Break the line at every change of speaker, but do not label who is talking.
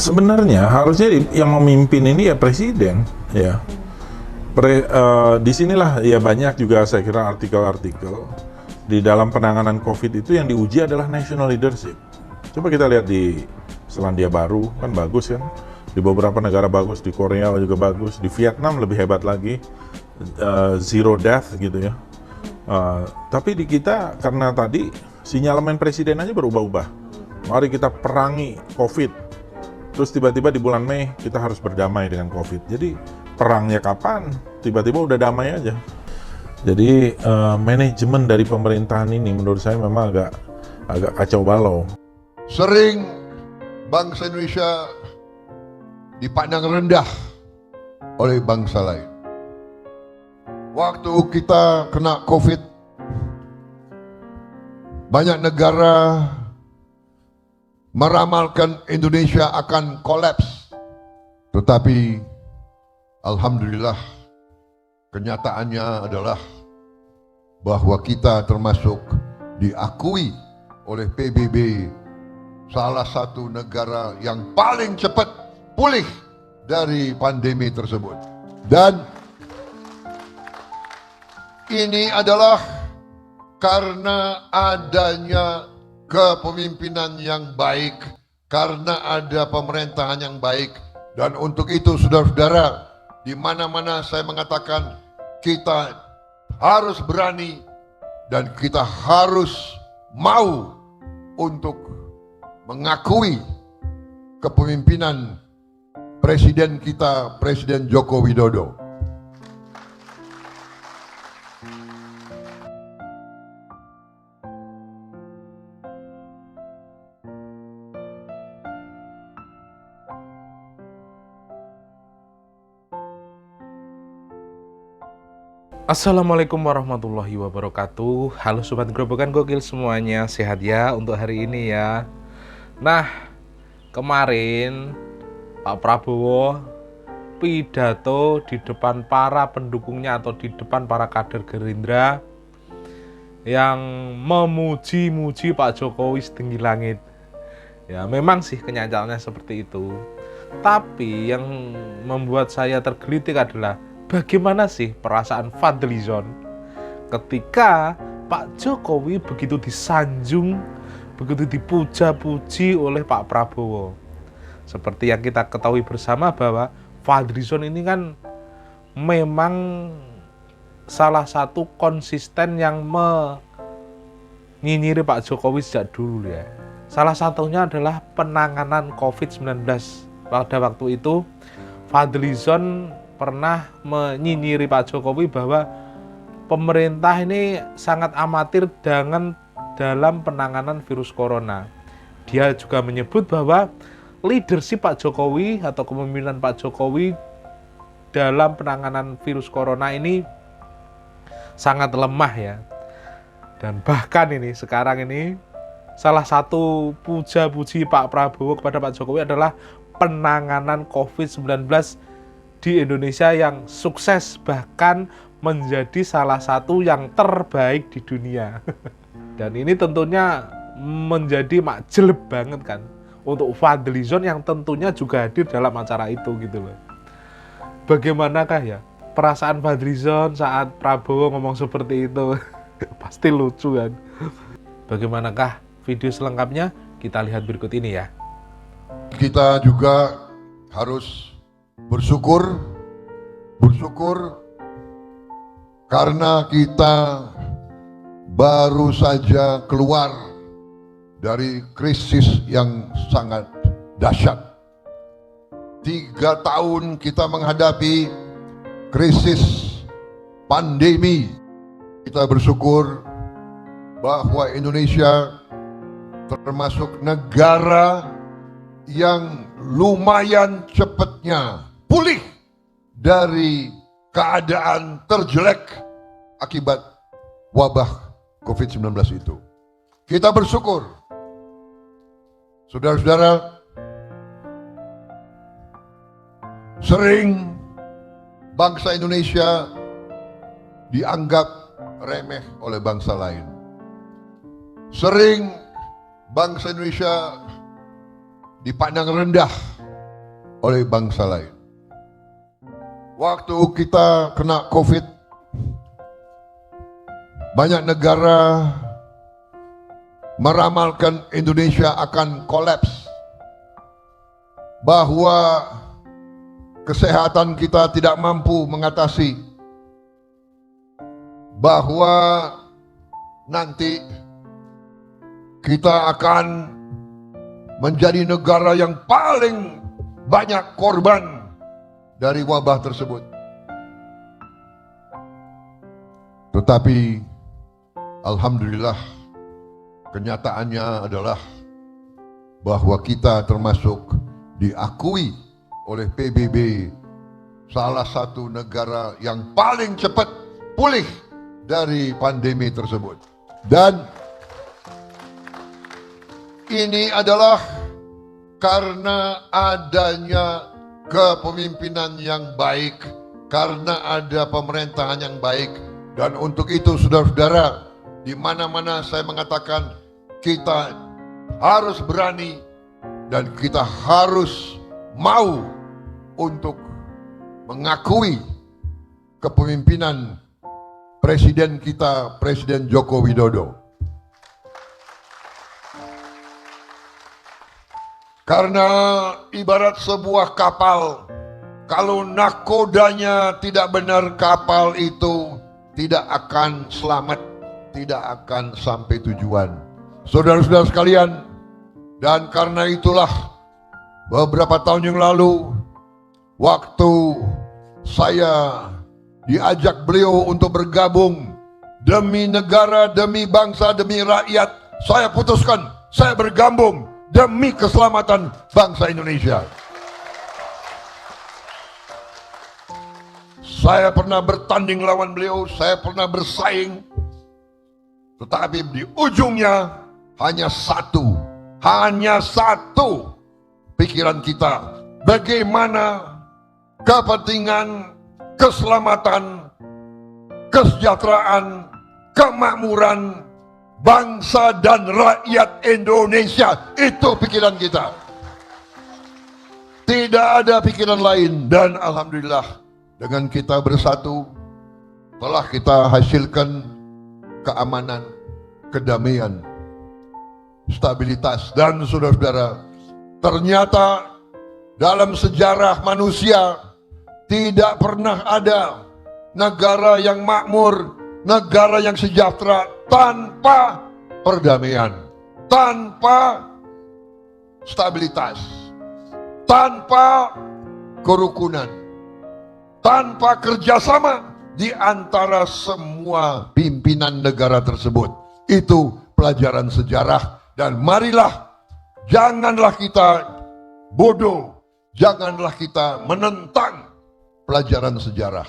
Sebenarnya harusnya yang memimpin ini ya presiden, ya. Disinilah ya banyak juga saya kira artikel-artikel di dalam penanganan COVID itu yang diuji adalah national leadership. Coba kita lihat di Selandia Baru kan bagus kan, di beberapa negara bagus, di Korea juga bagus, di Vietnam lebih hebat lagi, zero death gitu ya. Tapi di kita karena tadi sinyalemen presiden aja berubah-ubah. Mari kita perangi COVID. Terus tiba-tiba di bulan Mei kita harus berdamai dengan COVID. Jadi perangnya kapan? Tiba-tiba udah damai aja. Jadi manajemen dari pemerintahan ini menurut saya memang agak kacau balau.
Sering bangsa Indonesia dipandang rendah oleh bangsa lain. Waktu kita kena COVID, banyak negara meramalkan Indonesia akan kolaps. Tetapi alhamdulillah kenyataannya adalah bahwa kita termasuk diakui oleh PBB salah satu negara yang paling cepat pulih dari pandemi tersebut. Dan ini adalah karena adanya kepemimpinan yang baik, karena ada pemerintahan yang baik. Dan untuk itu saudara-saudara, di mana-mana saya mengatakan kita harus berani dan kita harus mau untuk mengakui kepemimpinan presiden kita, Presiden Joko Widodo.
Assalamualaikum warahmatullahi wabarakatuh. Halo Sobat Gerobokan Gokil semuanya, sehat ya untuk hari ini ya. Nah, kemarin Pak Prabowo pidato di depan para pendukungnya atau di depan para kader Gerindra yang memuji-muji Pak Jokowi setinggi langit. Ya, memang sih kenyataannya seperti itu. Tapi yang membuat saya tergelitik adalah bagaimana sih perasaan Fadlizon ketika Pak Jokowi begitu disanjung, begitu dipuja-puji oleh Pak Prabowo. Seperti yang kita ketahui bersama bahwa Fadlizon ini kan memang salah satu konsisten yang menyinyiri Pak Jokowi sejak dulu ya. Salah satunya adalah penanganan COVID-19. Pada waktu itu Fadlizon pernah menyinyiri Pak Jokowi bahwa pemerintah ini sangat amatir dalam penanganan virus corona. Dia juga menyebut bahwa leadership Pak Jokowi atau kepemimpinan Pak Jokowi dalam penanganan virus corona ini sangat lemah ya. Dan bahkan ini sekarang ini salah satu puja-puji Pak Prabowo kepada Pak Jokowi adalah penanganan COVID-19 di Indonesia yang sukses, bahkan menjadi salah satu yang terbaik di dunia. Dan ini tentunya menjadi makjeleb banget kan untuk Fadlizon yang tentunya juga hadir dalam acara itu gitu loh. Bagaimanakah ya perasaan Fadlizon saat Prabowo ngomong seperti itu? Pasti lucu kan. Bagaimanakah video selengkapnya? Kita lihat berikut ini ya.
Kita juga harus bersyukur karena kita baru saja keluar dari krisis yang sangat dahsyat. 3 tahun kita menghadapi krisis pandemi. Kita bersyukur bahwa Indonesia termasuk negara yang lumayan cepatnya pulih dari keadaan terjelek akibat wabah COVID-19 itu. Kita bersyukur, saudara-saudara, sering bangsa Indonesia dianggap remeh oleh bangsa lain. Sering bangsa Indonesia dipandang rendah oleh bangsa lain. Waktu kita kena COVID, banyak negara meramalkan Indonesia akan kolaps, bahwa kesehatan kita tidak mampu mengatasi, bahwa nanti kita akan menjadi negara yang paling banyak korban dari wabah tersebut. Tetapi alhamdulillah, kenyataannya adalah bahwa kita termasuk diakui oleh PBB salah satu negara yang paling cepat pulih dari pandemi tersebut. Dan ini adalah karena adanya kepemimpinan yang baik, karena ada pemerintahan yang baik. Dan untuk itu saudara-saudara, di mana-mana saya mengatakan kita harus berani dan kita harus mau untuk mengakui kepemimpinan Presiden kita, Presiden Joko Widodo. Karena ibarat sebuah kapal, kalau nakodanya tidak benar, kapal itu tidak akan selamat, tidak akan sampai tujuan. Saudara-saudara sekalian, dan karena itulah beberapa tahun yang lalu, waktu saya diajak beliau untuk bergabung demi negara, demi bangsa, demi rakyat, saya putuskan saya bergabung demi keselamatan bangsa Indonesia. Saya pernah bertanding lawan beliau, saya pernah bersaing, tetapi di ujungnya hanya satu pikiran kita, bagaimana kepentingan, keselamatan, kesejahteraan, kemakmuran bangsa dan rakyat Indonesia. Itu pikiran kita, tidak ada pikiran lain. Dan alhamdulillah, dengan kita bersatu telah kita hasilkan keamanan, kedamaian, stabilitas. Dan saudara-saudara, ternyata dalam sejarah manusia tidak pernah ada negara yang makmur, negara yang sejahtera tanpa perdamaian, tanpa stabilitas, tanpa kerukunan, tanpa kerjasama di antara semua pimpinan negara tersebut. Itu pelajaran sejarah. Dan marilah, janganlah kita bodoh, janganlah kita menentang pelajaran sejarah.